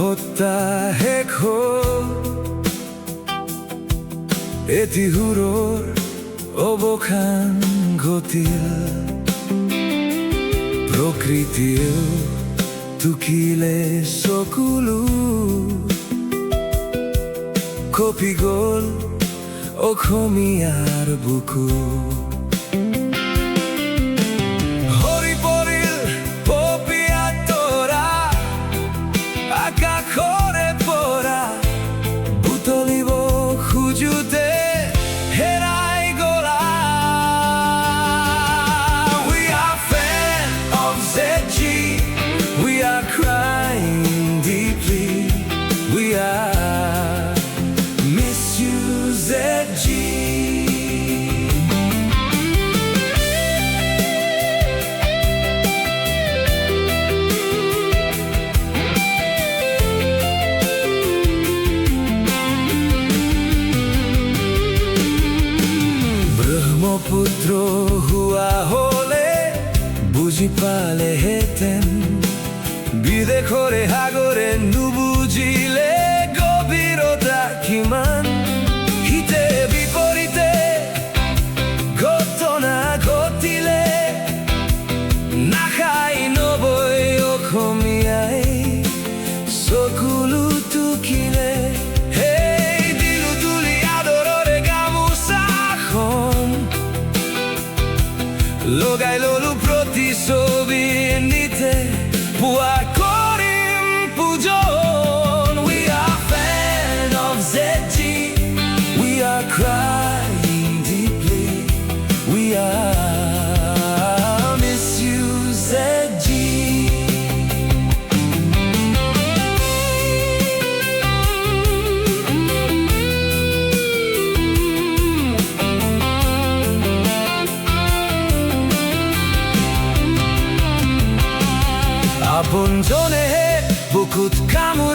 হত্যা শেষ হ'ল এটি সুৰৰ অৱসান ঘটিল প্ৰকৃতিয়েও টুকিলে চকুলো কঁপি গ'ল অসমীয়াৰ বুকু হৰি পৰিল পপীয়া তৰা আকাশৰে পৰা বুটলিব খোজোতে হেৰাই গ'লা We are fans of ZG We are crying deeply We are miss you ZG Brahmaputra হোৱা হ'লে বুজি পালেহেঁতেন বিদেশৰে সাগৰে নুবুজিলে গভীৰতা কিমান হিতে বিপৰীতে ঘটনা ঘটিলে নাখাই নবৈ অসমীয়াই চকুলো টুকিলে সেই দিলো তুলি আদৰৰে গামোচাখন লগাই ললো প্ৰতিচ্ছবি নিতে পুৱা কৰিম পূজন We are fans of ZG We are crying deeply We are miss you ZG আপোনজনেহে বুকুত কামোৰে